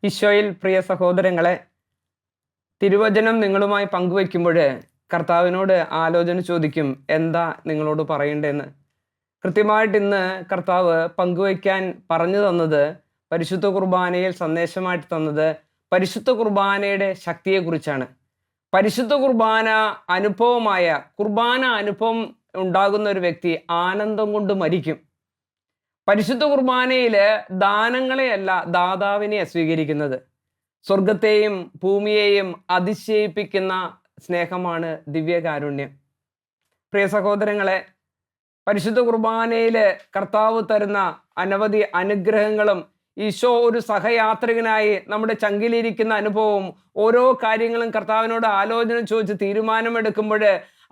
ഈശോയിൽ പ്രിയ സഹോദരങ്ങളെ, തിരുവചനം നിങ്ങളുമായി പങ്കുവയ്ക്കുമ്പോൾ കർത്താവിനോട് ആലോചന ചോദിക്കും, എന്താ നിങ്ങളോട് പറയേണ്ടതെന്ന്. കൃത്യമായിട്ട് ഇന്ന് കർത്താവ് പങ്കുവയ്ക്കാൻ പറഞ്ഞു തന്നത്, പരിശുദ്ധ കുർബാനയിൽ സന്ദേശമായിട്ട് തന്നത് പരിശുദ്ധ കുർബാനയുടെ ശക്തിയെക്കുറിച്ചാണ്. പരിശുദ്ധ കുർബാന കുർബാന അനുഭവം ഉണ്ടാകുന്ന ഒരു വ്യക്തി ആനന്ദം കൊണ്ട് മരിക്കും. പരിശുദ്ധ കുർബാനയിൽ ദാനങ്ങളെയല്ല, ദാതാവിനെയാണ് സ്വീകരിക്കുന്നത്. സ്വർഗത്തെയും ഭൂമിയെയും അതിശയിപ്പിക്കുന്ന സ്നേഹമാണ് ദിവ്യകാരുണ്യം. പ്രിയ സഹോദരങ്ങളെ, പരിശുദ്ധ കുർബാനയിൽ കർത്താവ് തരുന്ന അനവധി അനുഗ്രഹങ്ങളും ഈശോ ഒരു സഹയാത്രികനായി നമ്മുടെ ചങ്കിലിരിക്കുന്ന അനുഭവവും ഓരോ കാര്യങ്ങളും കർത്താവിനോട് ആലോചന ചോദിച്ച് തീരുമാനമെടുക്കുമ്പോൾ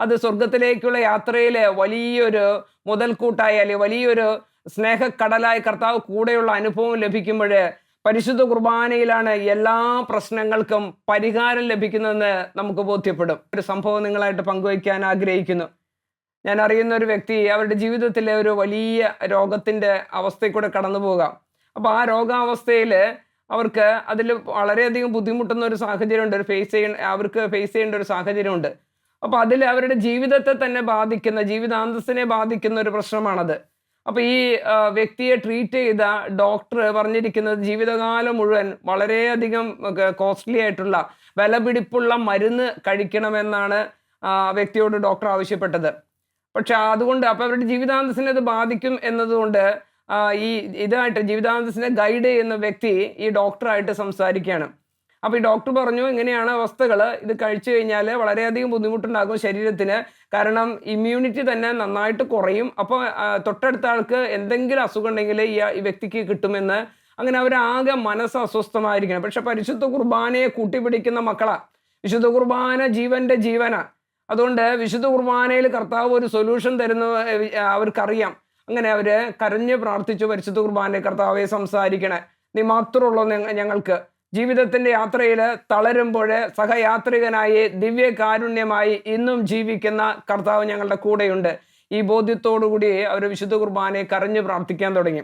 അത് സ്വർഗത്തിലേക്കുള്ള യാത്രയിൽ വലിയൊരു മുതൽക്കൂട്ടായി അല്ലെങ്കിൽ വലിയൊരു സ്നേഹക്കടലായി കർത്താവ് കൂടെയുള്ള അനുഭവം ലഭിക്കുമ്പോൾ പരിശുദ്ധ കുർബാനയിലാണ് എല്ലാ പ്രശ്നങ്ങൾക്കും പരിഹാരം ലഭിക്കുന്നതെന്ന് നമുക്ക് ബോധ്യപ്പെടും. ഒരു സംഭവം നിങ്ങളായിട്ട് പങ്കുവയ്ക്കാൻ ആഗ്രഹിക്കുന്നു. ഞാൻ അറിയുന്ന ഒരു വ്യക്തി അവരുടെ ജീവിതത്തിലെ ഒരു വലിയ രോഗത്തിൻ്റെ അവസ്ഥയിൽ കൂടെ കടന്നു പോകാം. അപ്പോൾ ആ രോഗാവസ്ഥയിൽ അവർക്ക് അതിൽ വളരെയധികം ബുദ്ധിമുട്ടുന്ന ഒരു സാഹചര്യമുണ്ട്, അവർക്ക് ഫേസ് ചെയ്യേണ്ട ഒരു സാഹചര്യമുണ്ട്. അപ്പോൾ അതിൽ അവരുടെ ജീവിതത്തെ തന്നെ ബാധിക്കുന്ന, ജീവിതാന്തസ്സിനെ ബാധിക്കുന്ന ഒരു പ്രശ്നമാണത്. അപ്പോൾ ഈ വ്യക്തിയെ ട്രീറ്റ് ചെയ്ത ഡോക്ടർ പറഞ്ഞിരിക്കുന്നത് ജീവിതകാലം മുഴുവൻ വളരെയധികം കോസ്റ്റ്ലി ആയിട്ടുള്ള വിലപിടിപ്പുള്ള മരുന്ന് കഴിക്കണമെന്നാണ് വ്യക്തിയോട് ഡോക്ടർ ആവശ്യപ്പെട്ടത്. പക്ഷെ അതുകൊണ്ട് അപ്പോൾ അവരുടെ ജീവിതാന്തസ്സിനെ അത് ബാധിക്കും എന്നതുകൊണ്ട് ജീവിതാന്തസ്സിനെ ഗൈഡ് ചെയ്യുന്ന വ്യക്തി ഈ ഡോക്ടറായിട്ട് സംസാരിക്കുകയാണ്. അപ്പോൾ ഈ ഡോക്ടർ പറഞ്ഞു, ഇങ്ങനെയാണ് അവസ്ഥകൾ, ഇത് കഴിച്ചു കഴിഞ്ഞാൽ വളരെയധികം ബുദ്ധിമുട്ടുണ്ടാകും ശരീരത്തിന്. കാരണം ഇമ്മ്യൂണിറ്റി തന്നെ നന്നായിട്ട് കുറയും. അപ്പോൾ തൊട്ടടുത്ത ആൾക്ക് എന്തെങ്കിലും അസുഖം ഉണ്ടെങ്കിൽ ഈ വ്യക്തിക്ക് കിട്ടുമെന്ന്. അങ്ങനെ അവരാകെ മനസ്സ് അസ്വസ്ഥമായിരിക്കണം. പക്ഷെ പരിശുദ്ധ കുർബാനയെ കൂട്ടിപ്പിടിക്കുന്ന മക്കളാണ്. വിശുദ്ധ കുർബാന ജീവന്റെ ജീവനാണ്. അതുകൊണ്ട് വിശുദ്ധ കുർബാനയിൽ കർത്താവ് ഒരു സൊല്യൂഷൻ തരുന്ന അവർക്കറിയാം. അങ്ങനെ അവർ കരഞ്ഞ് പ്രാർത്ഥിച്ചു, പരിശുദ്ധ കുർബാനയെ കർത്താവെ സംസാരിക്കണേ, നീ മാത്രമുള്ളൂ ഞങ്ങൾക്ക്. ജീവിതത്തിൻ്റെ യാത്രയിൽ തളരുമ്പോൾ സഹയാത്രികനായി ദിവ്യകാരുണ്യമായി ഇന്നും ജീവിക്കുന്ന കർത്താവ് ഞങ്ങളുടെ കൂടെയുണ്ട്. ഈ ബോധ്യത്തോടുകൂടി അവർ വിശുദ്ധ കുർബാനയെ കരഞ്ഞ് പ്രാർത്ഥിക്കാൻ തുടങ്ങി.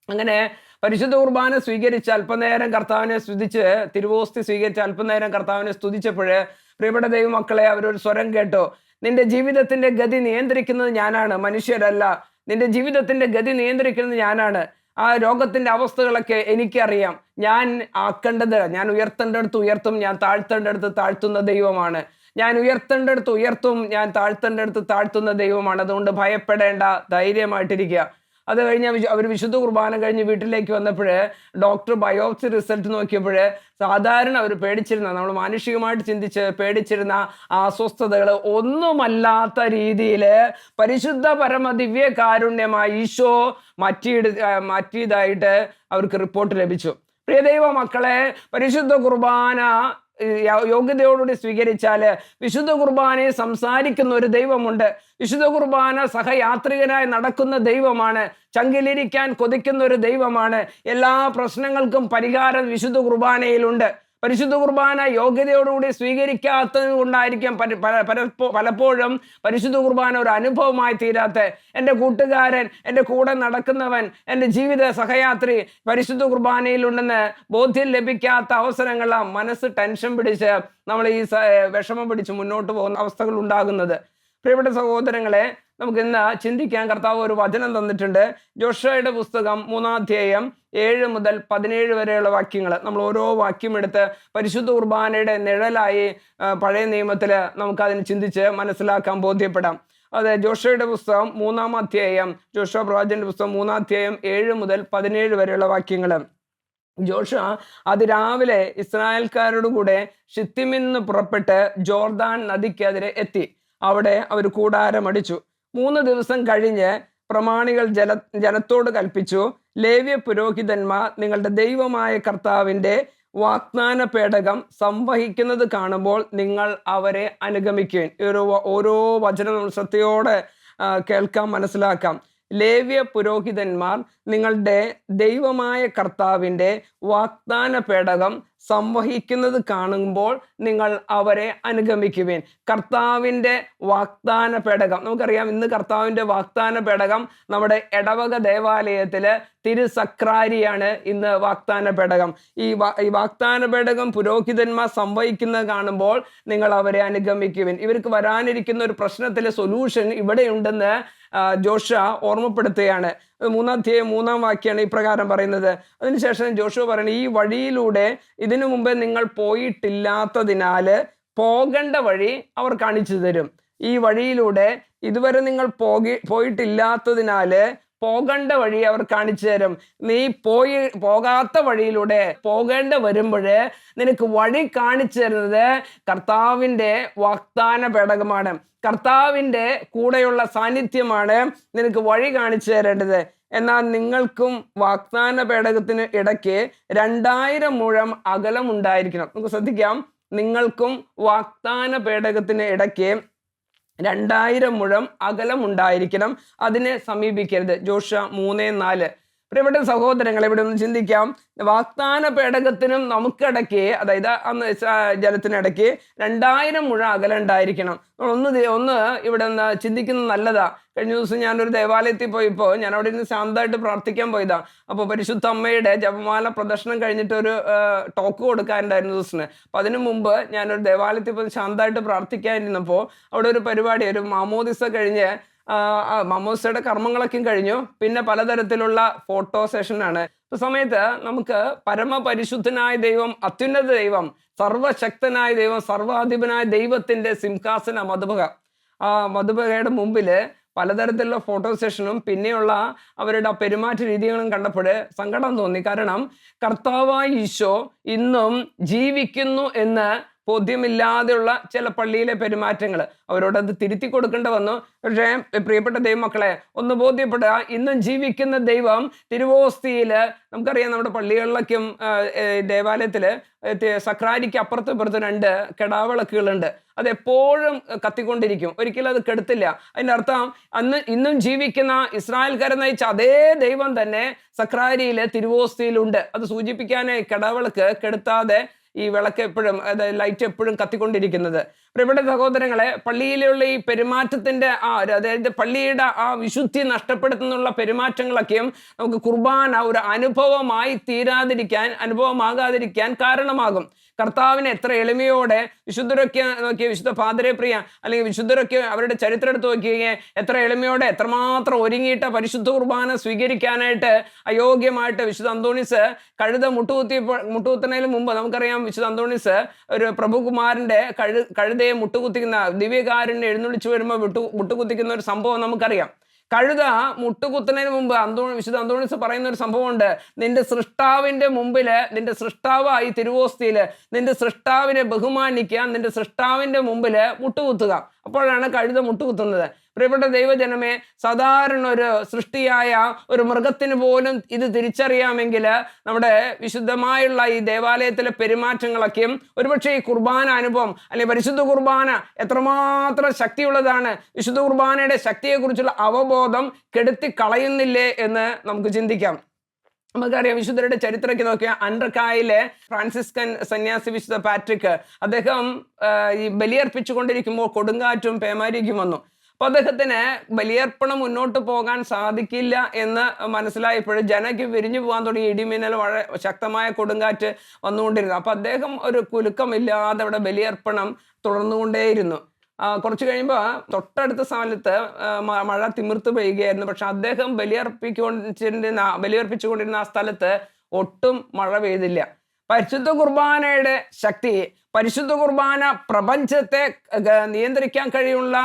അങ്ങനെ പരിശുദ്ധ കുർബാന സ്വീകരിച്ച് അല്പനേരം കർത്താവിനെ സ്തുതിച്ച്, തിരുവോസ്തി സ്വീകരിച്ച് അല്പനേരം കർത്താവിനെ സ്തുതിച്ചപ്പോൾ പ്രിയപ്പെട്ട ദൈവമക്കളെ, അവരൊരു സ്വരം കേട്ടോ, നിന്റെ ജീവിതത്തിൻ്റെ ഗതി നിയന്ത്രിക്കുന്നത് ഞാനാണ്, മനുഷ്യരല്ല. നിന്റെ ജീവിതത്തിൻ്റെ ഗതി നിയന്ത്രിക്കുന്നത് ഞാനാണ്. ആ രോഗത്തിൻ്റെ അവസ്ഥകളൊക്കെ എനിക്കറിയാം. ഞാൻ ആക്കേണ്ടത്, ഞാൻ ഉയർത്തേണ്ടടുത്ത് ഉയർത്തും, ഞാൻ താഴ്ത്തേണ്ടടുത്ത് താഴ്ത്തുന്ന ദൈവമാണ്. ഞാൻ ഉയർത്തേണ്ടടുത്ത് ഉയർത്തും, ഞാൻ താഴ്ത്തേണ്ടടുത്ത് താഴ്ത്തുന്ന ദൈവമാണ്. അതുകൊണ്ട് ഭയപ്പെടേണ്ട, ധൈര്യമായിട്ടിരിക്കുക. അത് കഴിഞ്ഞ് അവർ വിശുദ്ധ കുർബാന കഴിഞ്ഞ് വീട്ടിലേക്ക് വന്നപ്പോൾ ഡോക്ടർ ബയോപ്സി റിസൾട്ട് നോക്കിയപ്പോൾ സാധാരണ അവർ പേടിച്ചിരുന്ന, നമ്മൾ മാനുഷികമായിട്ട് ചിന്തിച്ച് പേടിച്ചിരുന്ന അസ്വസ്ഥതകൾ ഒന്നുമല്ലാത്ത രീതിയിൽ പരിശുദ്ധ പരമ ദിവ്യ കാരുണ്യമായി ഈശോ മാറ്റിയതായിട്ട് അവർക്ക് റിപ്പോർട്ട് ലഭിച്ചു. പ്രിയ ദൈവ മക്കളെ, പരിശുദ്ധ കുർബാന യോഗ്യതയോടുകൂടി സ്വീകരിച്ചാൽ വിശുദ്ധ കുർബാനയെ സംസാരിക്കുന്ന ഒരു ദൈവമുണ്ട്. വിശുദ്ധ കുർബാന സഹയാത്രികനായി നടക്കുന്ന ദൈവമാണ്. ചങ്കിലിരിക്കാൻ കൊതിക്കുന്ന ഒരു ദൈവമാണ്. എല്ലാ പ്രശ്നങ്ങൾക്കും പരിഹാരം വിശുദ്ധ കുർബാനയിലുണ്ട്. പരിശുദ്ധ കുർബാന യോഗ്യതയോടുകൂടി സ്വീകരിക്കാത്തത് കൊണ്ടായിരിക്കും പലപ്പോഴും പരിശുദ്ധ കുർബാന ഒരു അനുഭവമായി തീരാത്ത. എൻ്റെ കൂട്ടുകാരൻ, എൻ്റെ കൂടെ നടക്കുന്നവൻ, എൻ്റെ ജീവിത സഹയാത്രി പരിശുദ്ധ കുർബാനയിലുണ്ടെന്ന് ബോധ്യം ലഭിക്കാത്ത അവസരങ്ങളാണ് മനസ്സ് ടെൻഷൻ പിടിച്ച് നമ്മൾ ഈ വിഷമം പിടിച്ച് മുന്നോട്ട് പോകുന്ന അവസ്ഥകൾ ഉണ്ടാകുന്നത്. പ്രിയപ്പെട്ട സഹോദരങ്ങളെ, നമുക്ക് ഇന്ന് ചിന്തിക്കാൻ കർത്താവ് ഒരു വചനം തന്നിട്ടുണ്ട്. ജോഷുവയുടെ പുസ്തകം 3-ാം അധ്യായം 7 മുതൽ 17 വരെയുള്ള വാക്യങ്ങൾ. നമ്മൾ ഓരോ വാക്യം എടുത്ത് പരിശുദ്ധ കുർബാനയുടെ നിഴലായി പഴയ നിയമത്തിൽ നമുക്കതിന് ചിന്തിച്ച് മനസ്സിലാക്കാൻ ബോധ്യപ്പെടാം. അത് ജോഷുവയുടെ പുസ്തകം 3-ാം അധ്യായം, ജോഷുവ പ്രവാചകന്റെ പുസ്തകം 3-ാം അധ്യായം 7 മുതൽ 17 വരെയുള്ള വാക്യങ്ങൾ. ജോഷുവ അതിരാവിലെ ഇസ്രായേൽക്കാരോട് കൂടെ ഷിത്തിമിൽ നിന്ന് പുറപ്പെട്ട് ജോർദാൻ നദിക്കെതിരെ എത്തി. അവിടെ അവർ കൂടാരമടിച്ചു. 3 ദിവസം കഴിഞ്ഞ് പ്രമാണികൾ ജനത്തോട് കൽപ്പിച്ചു, ലേവ്യ പുരോഹിതന്മാർ നിങ്ങളുടെ ദൈവമായ കർത്താവിൻ്റെ വാഗ്ദാന പേടകം സംവഹിക്കുന്നത് കാണുമ്പോൾ നിങ്ങൾ അവരെ അനുഗമിക്കുവിൻ. ഓരോ വചനം നമ്മൾ ശ്രദ്ധയോടെ കേൾക്കാം, മനസ്സിലാക്കാം. ലേവ്യ പുരോഹിതന്മാർ നിങ്ങളുടെ ദൈവമായ കർത്താവിൻ്റെ വാഗ്ദാന പേടകം സംവഹിക്കുന്നത് കാണുമ്പോൾ നിങ്ങൾ അവരെ അനുഗമിക്കുവിൻ. കർത്താവിൻ്റെ വാഗ്ദാന പേടകം, നമുക്കറിയാം ഇന്ന് കർത്താവിൻ്റെ വാഗ്ദാന പേടകം നമ്മുടെ ഇടവക ദേവാലയത്തിൽ തിരുസക്രാരിയാണ് ഇന്ന് വാഗ്ദാന പേടകം. ഈ വാഗ്ദാന പേടകം പുരോഹിതന്മാർ സംവഹിക്കുന്നത് കാണുമ്പോൾ നിങ്ങൾ അവരെ അനുഗമിക്കുവിൻ. ഇവർക്ക് വരാനിരിക്കുന്ന ഒരു പ്രശ്നത്തിലെ സൊല്യൂഷൻ ഇവിടെയുണ്ടെന്ന് ജോഷുവ ഓർമ്മപ്പെടുത്തുകയാണ്. 3-ാം വാക്യാണ് ഇപ്രകാരം പറയുന്നത്. അതിനുശേഷം ജോഷുവ പറയുന്നത്, ഈ വഴിയിലൂടെ ഇതിനു മുമ്പേ നിങ്ങൾ പോയിട്ടില്ലാത്തതിനാൽ പോകേണ്ട വഴി അവർ കാണിച്ചു തരും. ഈ വഴിയിലൂടെ ഇതുവരെ നിങ്ങൾ പോയിട്ടില്ലാത്തതിനാൽ പോകേണ്ട വഴി അവർ കാണിച്ചു തരും. നീ പോകാത്ത വഴിയിലൂടെ പോകേണ്ട വരുമ്പോൾ നിനക്ക് വഴി കാണിച്ചു തരുന്നത് കർത്താവിൻ്റെ വാഗ്ദാന പേടകമാണ്. കർത്താവിൻ്റെ കൂടെയുള്ള സാന്നിധ്യമാണ് നിനക്ക് വഴി കാണിച്ചു തരേണ്ടത്. എന്നാൽ നിങ്ങൾക്കും വാഗ്ദാന പേടകത്തിന് ഇടയ്ക്ക് 2000 മുഴം അകലം ഉണ്ടായിരിക്കണം. നമുക്ക് ശ്രദ്ധിക്കാം, നിങ്ങൾക്കും വാഗ്ദാന പേടകത്തിന് ഇടയ്ക്ക് 2000 മുഴം അകലം ഉണ്ടായിരിക്കണം, അതിനെ സമീപിക്കരുത്. ജോഷുവ 3:4. പ്രിയപ്പെട്ട സഹോദരങ്ങളെ, ഇവിടെ ഒന്ന് ചിന്തിക്കാം. വാഗ്ദാന പേടകത്തിനും നമുക്കിടയ്ക്ക്, അതായത് അന്ന് ജലത്തിനിടയ്ക്ക് 2000 മുഴം അകലം ഉണ്ടായിരിക്കണം. ഒന്ന് ഇവിടെ നിന്ന് ചിന്തിക്കുന്നത് നല്ലതാ. കഴിഞ്ഞ ദിവസം ഞാനൊരു ദേവാലയത്തിൽ പോയപ്പോൾ ഞാൻ അവിടെ നിന്ന് ശാന്തമായിട്ട് പ്രാർത്ഥിക്കാൻ പോയതാ. അപ്പോൾ പരിശുദ്ധ അമ്മയുടെ ജപമാല പ്രദർശനം കഴിഞ്ഞിട്ട് ഒരു ടോക്ക് കൊടുക്കാനുണ്ടായിരുന്നു ദിവസത്തിന്. അപ്പം അതിനു മുമ്പ് ഞാനൊരു ദേവാലയത്തിൽ പോയി ശാന്തമായിട്ട് പ്രാർത്ഥിക്കാനിരുന്നപ്പോൾ അവിടെ ഒരു പരിപാടി, ഒരു മാമോദിസ കഴിഞ്ഞ് മാമോദിസയുടെ കർമ്മങ്ങളൊക്കെ കഴിഞ്ഞു. പിന്നെ പലതരത്തിലുള്ള ഫോട്ടോ സെഷനാണ്. സമയത്ത് നമുക്ക് പരമപരിശുദ്ധനായ ദൈവം, അത്യുന്നത ദൈവം, സർവശക്തനായ ദൈവം, സർവാധിപനായ ദൈവത്തിൻ്റെ സിംഹാസന മധുബക, ആ മധുബകയുടെ മുമ്പിൽ പലതരത്തിലുള്ള ഫോട്ടോ സെഷനും പിന്നെയുള്ള അവരുടെ പെരുമാറ്റ രീതികളും കണ്ടപ്പോൾ സങ്കടം തോന്നി. കാരണം കർത്താവായ ഈശോ ഇന്നും ജീവിക്കുന്നു എന്ന് ബോധ്യമില്ലാതെയുള്ള ചില പള്ളിയിലെ പെരുമാറ്റങ്ങൾ അവരോടത് തിരുത്തി കൊടുക്കേണ്ട വന്നു. പക്ഷേ പ്രിയപ്പെട്ട ദൈവമക്കളെ, ഒന്ന് ബോധ്യപ്പെടുക, ഇന്നും ജീവിക്കുന്ന ദൈവം തിരുവോസ്തിയിൽ, നമുക്കറിയാം നമ്മുടെ പള്ളികളിലൊക്കെയും ദേവാലയത്തിൽ സക്രാരിക്ക് അപ്പുറത്തും ഇപ്പുറത്തും 2 കെടാവിളക്കുകളുണ്ട്. അതെപ്പോഴും കത്തിക്കൊണ്ടിരിക്കും, ഒരിക്കലും അത് കെടുത്തില്ല. അതിൻ്റെ അർത്ഥം ഇന്നും ജീവിക്കുന്ന ഇസ്രായേൽക്കാരെ നയിച്ച അതേ ദൈവം തന്നെ സക്രാരിയിൽ തിരുവോസ്തിയിലുണ്ട്. അത് സൂചിപ്പിക്കാനായി കെടാവിളക്ക് കെടുത്താതെ ഈ വിളക്ക് എപ്പോഴും, അതായത് ലൈറ്റ് എപ്പോഴും കത്തിക്കൊണ്ടിരിക്കുന്നത്. പ്രിയപ്പെട്ട സഹോദരങ്ങളെ, പള്ളിയിലുള്ള ഈ പെരുമാറ്റത്തിൻ്റെ അതായത് പള്ളിയുടെ ആ വിശുദ്ധി നഷ്ടപ്പെടുത്തുന്നുള്ള പെരുമാറ്റങ്ങളൊക്കെയും നമുക്ക് കുർബാന ഒരു അനുഭവമാകാതിരിക്കാൻ കാരണമാകും. കർത്താവിനെ എത്ര എളിമയോടെ വിശുദ്ധരൊക്കെ നോക്കിയ വിശുദ്ധ പാദരേപ്രിയ അല്ലെങ്കിൽ വിശുദ്ധരൊക്കെ അവരുടെ ചരിത്രം എടുത്ത് നോക്കിയേ, എത്ര എളിമയോടെ എത്രമാത്രം ഒരുങ്ങിയിട്ട് പരിശുദ്ധ കുർബാന സ്വീകരിക്കാനായിട്ട് അയോഗ്യമായിട്ട് വിശുദ്ധ അന്തോണീസ് കഴുത മുട്ടുകുത്തുന്നതിന് മുമ്പ് നമുക്കറിയാം, വിശുദ്ധ അന്തോണീസ് ഒരു പ്രഭുകുമാരൻ്റെ കഴുതയെ മുട്ടുകുത്തിക്കുന്ന, ദിവ്യകാരുണ്യം എഴുന്നള്ളിച്ചു വരുമ്പോൾ മുട്ടുകുത്തിക്കുന്ന ഒരു സംഭവം നമുക്കറിയാം. കഴുത മുട്ടുകുത്തുന്നതിന് മുമ്പ് വിശുദ്ധ അന്തോണീസ് പറയുന്ന ഒരു സംഭവമുണ്ട്. നിന്റെ സൃഷ്ടാവിൻ്റെ മുമ്പിൽ, നിന്റെ സൃഷ്ടാവായി തിരുവോസ്തിയിൽ നിന്റെ സൃഷ്ടാവിനെ ബഹുമാനിക്കുക, നിന്റെ സൃഷ്ടാവിൻ്റെ മുമ്പിൽ മുട്ടുകുത്തുക. അപ്പോഴാണ് കഴുത മുട്ടുകുത്തുന്നത്. പ്രിയപ്പെട്ട ദൈവജനമേ, സാധാരണ ഒരു സൃഷ്ടിയായ ഒരു മൃഗത്തിന് പോലും ഇത് തിരിച്ചറിയാമെങ്കിൽ നമ്മുടെ വിശുദ്ധമായുള്ള ഈ ദേവാലയത്തിലെ പെരുമാറ്റങ്ങളൊക്കെയും ഒരുപക്ഷെ ഈ കുർബാന അനുഭവം അല്ലെങ്കിൽ പരിശുദ്ധ കുർബാന എത്രമാത്രം ശക്തിയുള്ളതാണ്, വിശുദ്ധ കുർബാനയുടെ ശക്തിയെക്കുറിച്ചുള്ള അവബോധം കെടുത്തി കളയുന്നില്ലേ എന്ന് നമുക്ക് ചിന്തിക്കാം. നമുക്കറിയാം, വിശുദ്ധരുടെ ചരിത്രമൊക്കെ നോക്കിയാൽ അൻഡ്രക്കായിലെ ഫ്രാൻസിസ്കൻ സന്യാസി വിശുദ്ധ പാട്രിക്, അദ്ദേഹം ഈ ബലിയർപ്പിച്ചുകൊണ്ടിരിക്കുമ്പോൾ കൊടുങ്കാറ്റും പേമാരിക്കും വന്നു. അപ്പോൾ അദ്ദേഹത്തിന് ബലിയർപ്പണം മുന്നോട്ട് പോകാൻ സാധിക്കില്ല എന്ന് മനസ്സിലായപ്പോൾ ജനയ്ക്ക് വിരിഞ്ഞു പോകാൻ തുടങ്ങി. ഇടിമിന്നൽ, വളരെ ശക്തമായ കൊടുങ്കാറ്റ് വന്നുകൊണ്ടിരുന്നു. അപ്പോൾ അദ്ദേഹം ഒരു കുലുക്കമില്ലാതെ അവിടെ ബലിയർപ്പണം തുടർന്നുകൊണ്ടേയിരുന്നു. കുറച്ച് കഴിയുമ്പോൾ തൊട്ടടുത്ത സ്ഥലത്ത് മഴ തിമിർത്ത് പെയ്യുകയായിരുന്നു. പക്ഷെ അദ്ദേഹം ബലിയർപ്പിച്ചുകൊണ്ടിരുന്ന ആ സ്ഥലത്ത് ഒട്ടും മഴ പെയ്തില്ല. പരിശുദ്ധ കുർബാനയുടെ ശക്തി, പരിശുദ്ധ കുർബാന പ്രപഞ്ചത്തെ നിയന്ത്രിക്കാൻ കഴിയുള്ള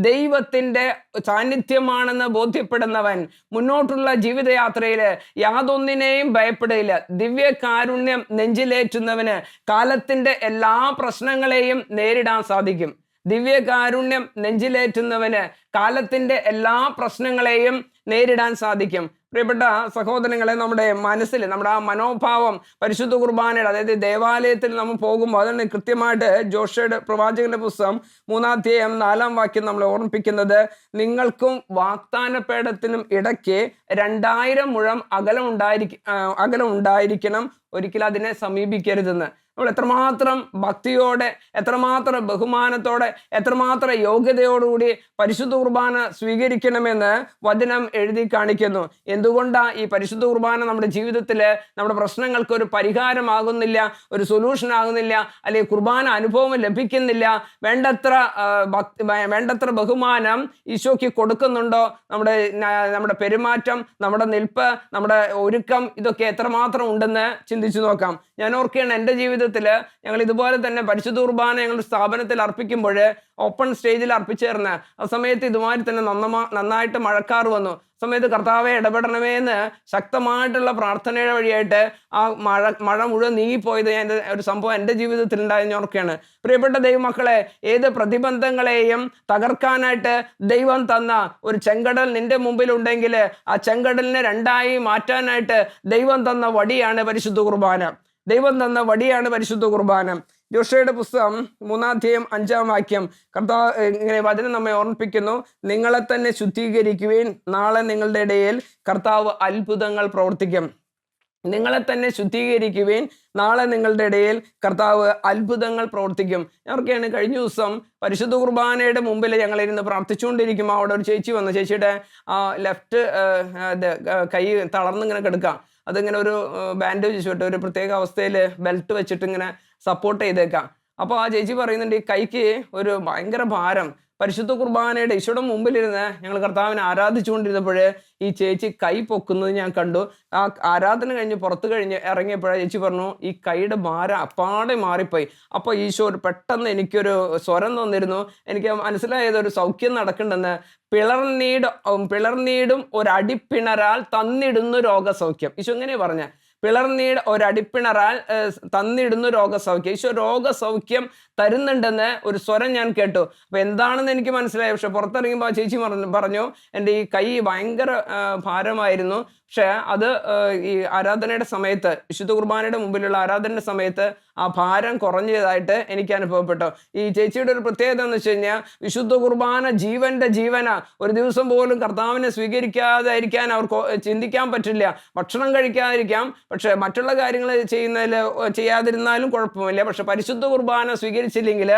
ദൈവത്തിൻ്റെ സാന്നിധ്യമാണെന്ന് ബോധ്യപ്പെടുന്നവൻ മുന്നോട്ടുള്ള ജീവിതയാത്രയിൽ യാതൊന്നിനെയും ഭയപ്പെടില്ല. ദിവ്യകാരുണ്യം നെഞ്ചിലേറ്റുന്നവന് കാലത്തിൻ്റെ എല്ലാ പ്രശ്നങ്ങളെയും നേരിടാൻ സാധിക്കും. ദിവ്യകാരുണ്യം നെഞ്ചിലേറ്റുന്നവന് കാലത്തിൻ്റെ എല്ലാ പ്രശ്നങ്ങളെയും നേരിടാൻ സാധിക്കും. പ്രിയപ്പെട്ട സഹോദരങ്ങളെ, നമ്മുടെ മനസ്സിൽ നമ്മുടെ ആ മനോഭാവം പരിശുദ്ധ കുർബാനയുടെ, അതായത് ദേവാലയത്തിൽ നമ്മൾ പോകുമ്പോൾ, അതാണ് കൃത്യമായിട്ട് ജോഷയുടെ പ്രവാചകന്റെ പുസ്തകം 3-ാം 4-ാം വാക്യം നമ്മളെ ഓർമ്മിപ്പിക്കുന്നത്, നിങ്ങൾക്കും വാഗ്ദാനപേടത്തിനും ഇടയ്ക്ക് 2000 മുഴം അകലം ഉണ്ടായിരിക്കണം, ഒരിക്കലും അതിനെ സമീപിക്കരുതെന്ന്. നമ്മൾ എത്രമാത്രം ഭക്തിയോടെ, എത്രമാത്രം ബഹുമാനത്തോടെ, എത്രമാത്രം യോഗ്യതയോടുകൂടി പരിശുദ്ധ കുർബാന സ്വീകരിക്കണമെന്ന് വചനം എഴുതി കാണിക്കുന്നു. എന്തുകൊണ്ടാണ് ഈ പരിശുദ്ധ കുർബാന നമ്മുടെ ജീവിതത്തിൽ നമ്മുടെ പ്രശ്നങ്ങൾക്ക് ഒരു പരിഹാരമാകുന്നില്ല, ഒരു സൊല്യൂഷൻ ആകുന്നില്ല, അല്ലെങ്കിൽ കുർബാന അനുഭവം ലഭിക്കുന്നില്ല? വേണ്ടത്ര ബഹുമാനം ഈശോയ്ക്ക് കൊടുക്കുന്നുണ്ടോ? നമ്മുടെ പെരുമാറ്റം, നമ്മുടെ നിൽപ്പ്, നമ്മുടെ ഒരുക്കം, ഇതൊക്കെ എത്രമാത്രം ഉണ്ടെന്ന് ചിന്തിച്ചു നോക്കാം. ഞാൻ ഓർക്കുകയാണ്, എൻ്റെ ജീവിതത്തിൽ ഞങ്ങൾ ഇതുപോലെ തന്നെ പരിശുദ്ധ കുർബാന ഞങ്ങളുടെ സ്ഥാപനത്തിൽ അർപ്പിക്കുമ്പോൾ ഓപ്പൺ സ്റ്റേജിൽ അർപ്പിച്ചേർന്ന് ആ സമയത്ത് ഇതുമാതിരി തന്നെ നന്നായിട്ട് മഴക്കാറ് വന്നു. സമയത്ത് കർത്താവെ ഇടപെടണമേ എന്ന് ശക്തമായിട്ടുള്ള പ്രാർത്ഥനയുടെ വഴിയായിട്ട് ആ മഴ മുഴുവൻ നീങ്ങിപ്പോയത് ഒരു സംഭവം എൻ്റെ ജീവിതത്തിൽ ഉണ്ടായെന്ന് ഓർക്കുകയാണ്. പ്രിയപ്പെട്ട ദൈവമക്കളെ, ഏത് പ്രതിബന്ധങ്ങളെയും തകർക്കാനായിട്ട് ദൈവം തന്ന ഒരു ചെങ്കടൽ നിന്റെ മുമ്പിലുണ്ടെങ്കിൽ ആ ചെങ്കടലിനെ 2ആയി മാറ്റാനായിട്ട് ദൈവം തന്ന വടിയാണ് പരിശുദ്ധ കുർബാന. ദൈവം തന്ന വടിയാണ് പരിശുദ്ധ കുർബാന. ജോഷയുടെ പുസ്തകം 3-ാം 5-ാം വാക്യം കർത്താവ് ഇങ്ങനെ വചനം നമ്മെ ഓർമ്മിപ്പിക്കുന്നു, നിങ്ങളെ തന്നെ ശുദ്ധീകരിക്കുവിൻ, നാളെ നിങ്ങളുടെ ഇടയിൽ കർത്താവ് അത്ഭുതങ്ങൾ പ്രവർത്തിക്കും. നിങ്ങളെ തന്നെ ശുദ്ധീകരിക്കുവിൻ, നാളെ നിങ്ങളുടെ ഇടയിൽ കർത്താവ് അത്ഭുതങ്ങൾ പ്രവർത്തിക്കും. ഞങ്ങൾക്കാണ് കഴിഞ്ഞ ദിവസം പരിശുദ്ധ കുർബാനയുടെ മുമ്പിൽ ഞങ്ങളിരുന്ന് പ്രാർത്ഥിച്ചുകൊണ്ടിരിക്കുമ്പോൾ അവിടെ ഒരു ചേച്ചി വന്നു. ചേച്ചിയുടെ ലെഫ്റ്റ് കൈ തളർന്നിങ്ങനെ കിടക്കാം. അതിങ്ങനെ ഒരു ബാൻഡേജ് വെച്ചിട്ട് ഒരു പ്രത്യേക അവസ്ഥയിൽ ബെൽറ്റ് വെച്ചിട്ട് ഇങ്ങനെ സപ്പോർട്ട് ചെയ്തേക്കാം. അപ്പോൾ ആ ചേച്ചി പറയുന്നുണ്ട്, ഈ കൈക്ക് ഒരു ഭയങ്കര ഭാരം. പരിശുദ്ധ കുർബാനയുടെ ഈശോയുടെ മുമ്പിലിരുന്ന് ഞങ്ങൾ കർത്താവിനെ ആരാധിച്ചുകൊണ്ടിരുന്നപ്പോൾ ഈ ചേച്ചി കൈ പൊക്കുന്നത് ഞാൻ കണ്ടു. ആ ആരാധന കഴിഞ്ഞ് പുറത്ത് ഇറങ്ങിയപ്പോഴാണ് ചേച്ചി പറഞ്ഞു, ഈ കൈയുടെ ഭാരം അപ്പാടെ മാറിപ്പോയി. അപ്പോൾ ഈശോ പെട്ടെന്ന് എനിക്കൊരു സ്വരം തന്നിരുന്നു. എനിക്ക് മനസ്സിലായത് ഒരു സൗഖ്യം നടക്കണ്ടെന്ന്. പിളർനീടും ഒരടിപ്പിണരാൽ തന്നിടുന്നു രോഗസൗഖ്യം. ഈശോ എങ്ങനെയാ പറഞ്ഞ? പിളർനീട് ഒരടിപ്പിണറാൽ തന്നിടുന്നു രോഗസൗഖ്യം. ഈശോ രോഗസൗഖ്യം തരുന്നുണ്ടെന്ന് ഒരു സ്വരം ഞാൻ കേട്ടു. അപ്പൊ എന്താണെന്ന് എനിക്ക് മനസ്സിലായി. പക്ഷെ പുറത്തിറങ്ങിയപ്പോൾ ആ ചേച്ചി പറഞ്ഞു, എൻ്റെ ഈ കൈ ഭയങ്കര ഭാരമായിരുന്നു. പക്ഷെ അത് ഈ ആരാധനയുടെ സമയത്ത്, വിശുദ്ധ കുർബാനയുടെ മുമ്പിലുള്ള ആരാധനയുടെ സമയത്ത് ആ ഭാരം കുറഞ്ഞതായിട്ട് എനിക്ക് അനുഭവപ്പെട്ടു. ഈ ചേച്ചിയുടെ ഒരു പ്രത്യേകത എന്ന് വെച്ച് കഴിഞ്ഞാൽ, വിശുദ്ധ കുർബാന ജീവന്റെ ജീവനാ. ഒരു ദിവസം പോലും കർത്താവിനെ സ്വീകരിക്കാതിരിക്കാൻ അവർക്ക് ചിന്തിക്കാൻ പറ്റില്ല. ഭക്ഷണം കഴിക്കാതിരിക്കാം, പക്ഷെ മറ്റുള്ള കാര്യങ്ങൾ ചെയ്യാതിരുന്നാലും കുഴപ്പമില്ല. പക്ഷെ പരിശുദ്ധ കുർബാന സ്വീകരിച്ചില്ലെങ്കിൽ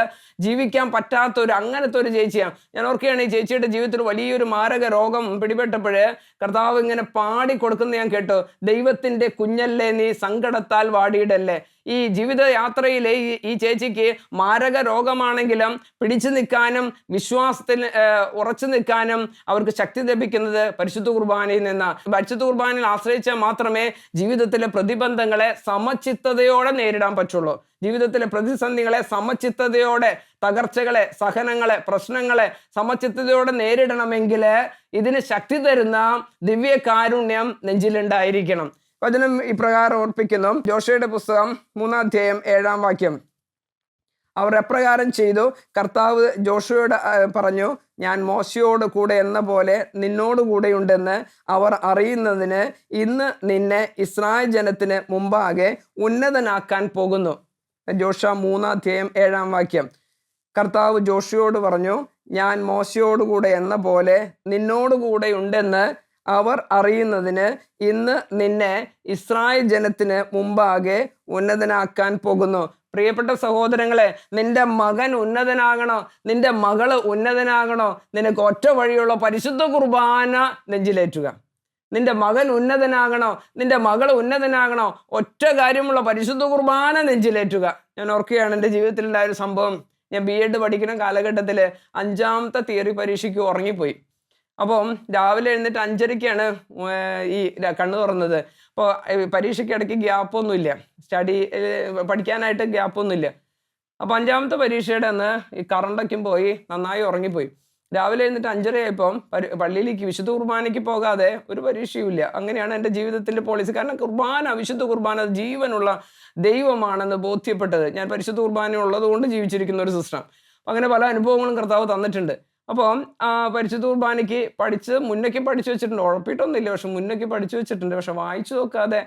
ജീവിക്കാൻ പറ്റാത്ത അങ്ങനത്തെ ഒരു ചേച്ചിയാണ്. ഞാൻ ഓർക്കുകയാണ്, ഈ ചേച്ചിയുടെ ജീവിതത്തിൽ വലിയൊരു മാരക രോഗം പിടിപെട്ടപ്പോൾ കർത്താവ് ഇങ്ങനെ പാടി കൊടുക്കുന്ന ഞാൻ കേട്ടു, ദൈവത്തിന്റെ കുഞ്ഞല്ലേ നീ സങ്കടത്താൽ വാടിയിടല്ലേ. ഈ ജീവിതയാത്രയിലെ ഈ ചേച്ചിക്ക് മാരക രോഗമാണെങ്കിലും പിടിച്ചു നിൽക്കാനും വിശ്വാസത്തിൽ ഉറച്ചു നിൽക്കാനും അവർക്ക് ശക്തി ലഭിക്കുന്നത് പരിശുദ്ധ കുർബാനയിൽ നിന്നാണ്. പരിശുദ്ധ കുർബാനയിൽ ആശ്രയിച്ചാൽ മാത്രമേ ജീവിതത്തിലെ പ്രതിബന്ധങ്ങളെ സമചിത്തതയോടെ നേരിടാൻ പറ്റുള്ളൂ. ജീവിതത്തിലെ പ്രതിസന്ധികളെ സമചിത്തതയോടെ, തകർച്ചകളെ, സഹനങ്ങളെ, പ്രശ്നങ്ങളെ സമചിത്തതയോടെ നേരിടണമെങ്കിൽ ഇതിന് ശക്തി തരുന്ന ദിവ്യകാരുണ്യം നെഞ്ചിലുണ്ടായിരിക്കണം. വചനം ഇപ്രകാരം ഓർപ്പിക്കുന്നു. ജോഷയുടെ പുസ്തകം 3-ാം 7-ാം വാക്യം, അവർ എപ്രകാരം ചെയ്തു? കർത്താവ് ജോഷുവയോട് പറഞ്ഞു, ഞാൻ മോശയോട് കൂടെ എന്ന പോലെ നിന്നോട് കൂടെയുണ്ടെന്ന് അവർ അറിയുന്നതിന് ഇന്ന് നിന്നെ ഇസ്രായേൽ ജനത്തിന് മുമ്പാകെ ഉന്നതനാക്കാൻ പോകുന്നു. ജോഷ 3-ാം 7-ാം വാക്യം, കർത്താവ് ജോഷുവയോട് പറഞ്ഞു, ഞാൻ മോശയോടുകൂടെ എന്ന പോലെ നിന്നോടുകൂടെ ഉണ്ടെന്ന് അവർ അറിയുന്നതിന് ഇന്ന് നിന്നെ ഇസ്രായേൽ ജനത്തിന് മുമ്പാകെ ഉന്നതനാക്കാൻ പോകുന്നു. പ്രിയപ്പെട്ട സഹോദരങ്ങളെ, നിന്റെ മകൻ ഉന്നതനാകണോ, നിന്റെ മകള് ഉന്നതനാകണോ, നിനക്ക് ഒറ്റ വഴിയുള്ള പരിശുദ്ധ കുർബാന നെഞ്ചിലേറ്റുക. നിന്റെ മകൻ ഉന്നതനാകണോ, നിന്റെ മകള് ഉന്നതനാകണോ, ഒറ്റ കാര്യമുള്ള പരിശുദ്ധ കുർബാന നെഞ്ചിലേറ്റുക. ഞാൻ ഓർക്കുകയാണ്, എൻ്റെ ജീവിതത്തിലുണ്ടായ ഒരു സംഭവം. ഞാൻ BEd പഠിക്കുന്ന കാലഘട്ടത്തിൽ 5ാമത്തെ തിയറി പരീക്ഷയ്ക്ക് ഉറങ്ങിപ്പോയി. അപ്പം രാവിലെ എഴുന്നിട്ട് 5:30ക്കാണ് ഈ കണ്ണ് തുറന്നത്. അപ്പോൾ പരീക്ഷയ്ക്ക് ഇടയ്ക്ക് ഗ്യാപ്പൊന്നുമില്ല, പഠിക്കാനായിട്ട് ഗ്യാപ്പൊന്നുമില്ല. അപ്പോൾ 5ാമത്തെ പരീക്ഷയുടെ അന്ന് ഈ കറണ്ടൊക്കെ പോയി നന്നായി ഉറങ്ങിപ്പോയി. രാവിലെ എഴുന്നിട്ട് 5:30 ആയപ്പം പള്ളിയിലേക്ക് വിശുദ്ധ കുർബാനയ്ക്ക് പോകാതെ ഒരു പരീക്ഷയും ഇല്ല. അങ്ങനെയാണ് എൻ്റെ ജീവിതത്തിൻ്റെ പോളിസി. കാരണം വിശുദ്ധ കുർബാന ജീവനുള്ള ദൈവമാണെന്ന് ബോധ്യപ്പെട്ടത്. ഞാൻ പരിശുദ്ധ കുർബാന ഉള്ളത് കൊണ്ട് ജീവിച്ചിരിക്കുന്ന ഒരു സിസ്റ്റം. അങ്ങനെ പല അനുഭവങ്ങളും കർത്താവ് തന്നിട്ടുണ്ട്. അപ്പം പരിശുദ്ധ കുർബാനയ്ക്ക് മുന്നേക്ക് പഠിച്ചു വെച്ചിട്ടുണ്ട്, ഉഴപ്പിയിട്ടൊന്നുമില്ല, പക്ഷെ മുന്നേക്ക് പഠിച്ചു വെച്ചിട്ടുണ്ട്. പക്ഷെ വായിച്ചു നോക്കാതെ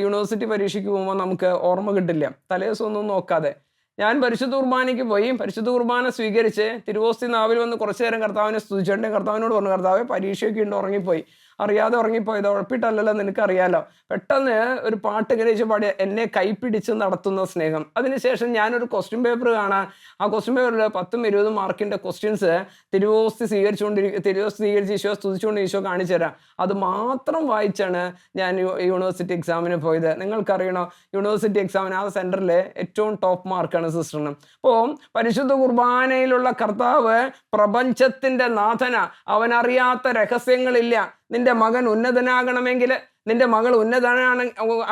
യൂണിവേഴ്സിറ്റി പരീക്ഷയ്ക്ക് പോകുമ്പോൾ നമുക്ക് ഓർമ്മ കിട്ടില്ല, തലേദിവസം ഒന്നും നോക്കാതെ. ഞാൻ പരിശുദ്ധ കുർബാനയ്ക്ക് പോയി, പരിശുദ്ധ കുർബാന സ്വീകരിച്ച് തിരുവോസ്തി നാവിൽ വന്ന് കുറച്ചു നേരം കർത്താവിനെ സ്തുതിച്ചിട്ട് കർത്താവിനോട് പറഞ്ഞു, കർത്താവെ പരീക്ഷയൊക്കെ ഉണ്ട്, ഉറങ്ങിപ്പോയി. അറിയാതെ ഉറങ്ങിപ്പോയത്, ഉഴപ്പിട്ടല്ലല്ലോ, നിനക്കറിയാലോ. പെട്ടെന്ന് ഒരു പാട്ട് ഗ്രഹിച്ച് പാടിയ എന്നെ കൈപ്പിടിച്ച് നടത്തുന്ന സ്നേഹം. അതിനുശേഷം ഞാനൊരു ക്വസ്റ്റ്യൻ പേപ്പർ കാണാൻ, ആ ക്വസ്റ്റ്യൻ പേപ്പറിൽ 10ഉം 20ഉം മാർക്കിൻ്റെ ക്വസ്റ്റ്യൻസ് തിരുവോസ്തി സ്വീകരിച്ച് ഈശോ സ്തുതിച്ചുകൊണ്ട് ഈശോ കാണിച്ചു തരാം. അത് മാത്രം വായിച്ചാണ് ഞാൻ യൂണിവേഴ്സിറ്റി എക്സാമിന് പോയത്. നിങ്ങൾക്കറിയണോ, യൂണിവേഴ്സിറ്റി എക്സാമിന് ആ സെൻറ്ററിൽ ഏറ്റവും ടോപ്പ് മാർക്കാണ് സിസ്റ്ററിന്. അപ്പോൾ പരിശുദ്ധ കുർബാനയിലുള്ള കർത്താവ് പ്രപഞ്ചത്തിൻ്റെ നാഥന, അവനറിയാത്ത രഹസ്യങ്ങളില്ല. നിന്റെ മകൻ ഉന്നതനാകണമെങ്കിൽ, നിന്റെ മകൾ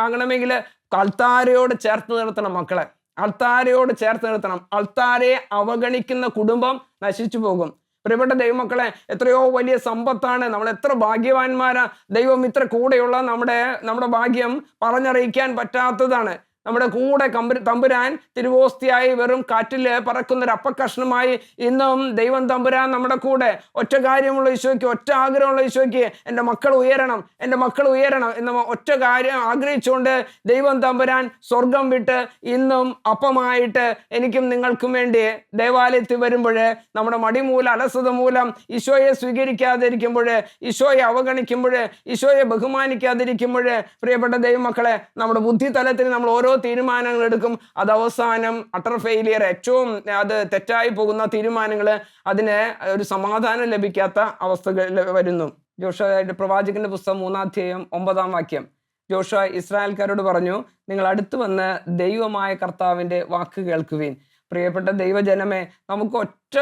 ആകണമെങ്കിൽ അൾത്താരയോട് ചേർത്ത് നിർത്തണം മക്കളെ, അൾത്താരയോട് ചേർത്ത് നിർത്തണം. അൾത്താരയെ അവഗണിക്കുന്ന കുടുംബം നശിച്ചു പോകും. പ്രിയപ്പെട്ട ദൈവമക്കളെ, എത്രയോ വലിയ സമ്പത്താണ്, നമ്മൾ എത്ര ഭാഗ്യവാന്മാരാ. ദൈവം ഇത്ര കൂടെയുള്ള നമ്മുടെ ഭാഗ്യം പറഞ്ഞറിയിക്കാൻ പറ്റാത്തതാണ്. നമ്മുടെ കൂടെ തമ്പുരാൻ തിരുവോസ്തിയായി വെറും കാറ്റിൽ പറക്കുന്നൊരു അപ്പക്കഷ്ണമായി ഇന്നും ദൈവം തമ്പുരാൻ നമ്മുടെ കൂടെ. ഒറ്റ കാര്യമുള്ള ഈശോയ്ക്ക്, ഒറ്റ ആഗ്രഹമുള്ള ഈശോയ്ക്ക്, എൻ്റെ മക്കൾ ഉയരണം, എൻ്റെ മക്കൾ ഉയരണം എന്ന ഒറ്റ കാര്യം ആഗ്രഹിച്ചുകൊണ്ട് ദൈവം തമ്പുരാൻ സ്വർഗം വിട്ട് ഇന്നും അപ്പമായിട്ട് എനിക്കും നിങ്ങൾക്കും വേണ്ടി ദേവാലയത്തിൽ വരുമ്പോൾ, നമ്മുടെ മടിമൂലം അലസത മൂലം ഈശോയെ സ്വീകരിക്കാതിരിക്കുമ്പോൾ, ഈശോയെ അവഗണിക്കുമ്പോൾ, ഈശോയെ ബഹുമാനിക്കാതിരിക്കുമ്പോൾ, പ്രിയപ്പെട്ട ദൈവമക്കളെ, നമ്മുടെ ബുദ്ധി തലത്തിൽ നമ്മൾ ഓരോ തീരുമാനങ്ങൾ എടുക്കും. അത് അവസാനം അട്ടർ ഫെയിലിയർ, ഏറ്റവും അത് തെറ്റായി പോകുന്ന തീരുമാനങ്ങൾ, അതിന് ഒരു സമാധാനം ലഭിക്കാത്ത അവസ്ഥകൾ വരുന്നു. ജോഷുവയുടെ പ്രവാചകന്റെ പുസ്തകം 3-ാം അധ്യായം 9-ാം വാക്യം. ജോഷുവ ഇസ്രായേൽക്കാരോട് പറഞ്ഞു, നിങ്ങൾ അടുത്ത് വന്ന് ദൈവമായ കർത്താവിൻ്റെ വാക്ക് കേൾക്കുവിൻ. പ്രിയപ്പെട്ട ദൈവജനമേ, നമുക്ക് ഒറ്റ